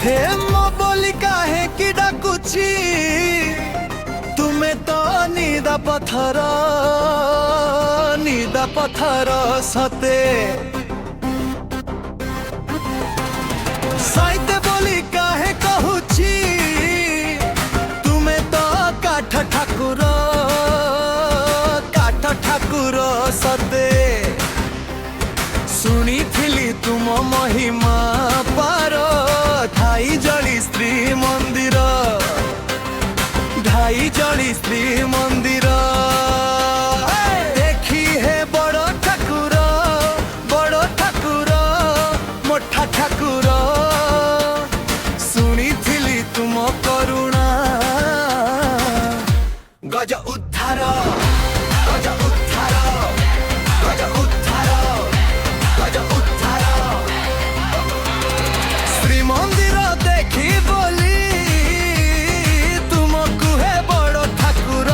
हे मो बोली काहे कि डाकुची तुमे तो निदा पत्थर सते साइते बोली काहे कहूची तुमे तो काठ ठाकुर सते शुणी थिली तुम महिमा पार ढाई जली श्री मंदिर देखी है बड़ ठाकुर मोठा ठाकुर शुणी थिली तुम करुणा गज उद्धार श्री मंदिर देखी बोली तुमको है बड़ ठाकुर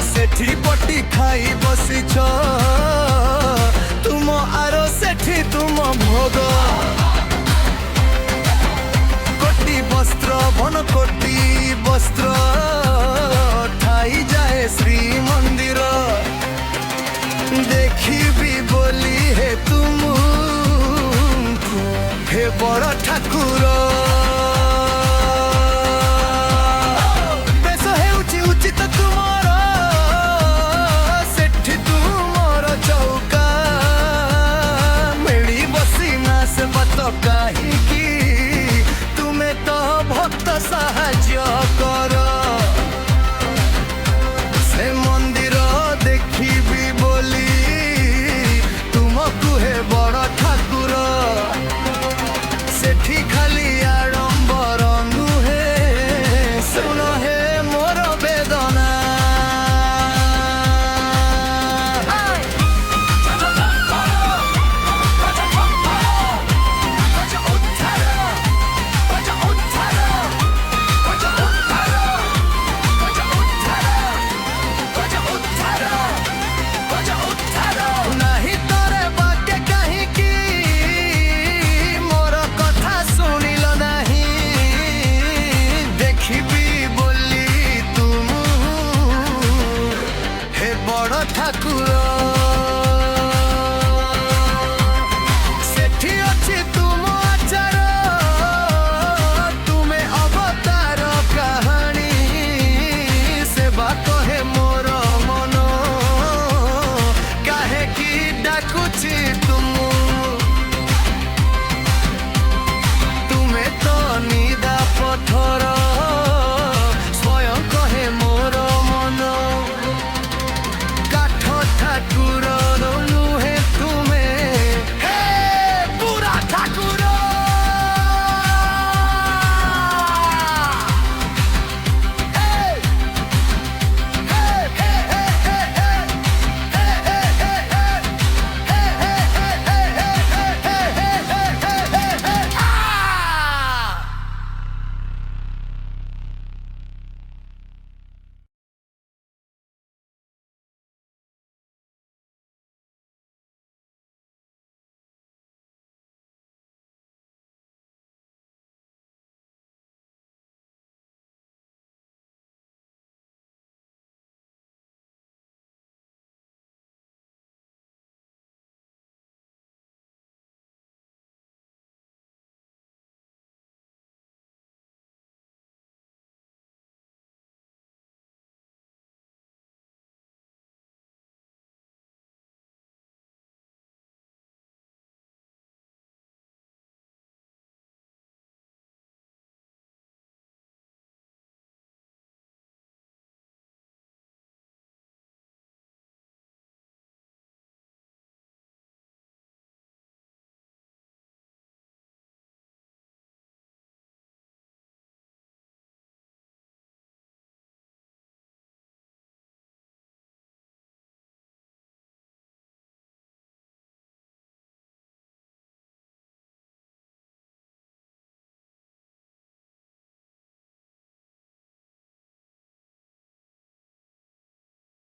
सेठी पटी खाई बसिछ तुम आरो सेठी तुम भोग कोटी वस्त्र बन कोटी वस्त्र ठाई जाए श्री मंदिर देखी भी बोली है तुम हे बड़ ठाकुर बेश हेउची उचित तुमर सेठी तुमर चौका मिली बसी ना से बत काहीकि तुमे तो भक्त साहाଯ୍य कर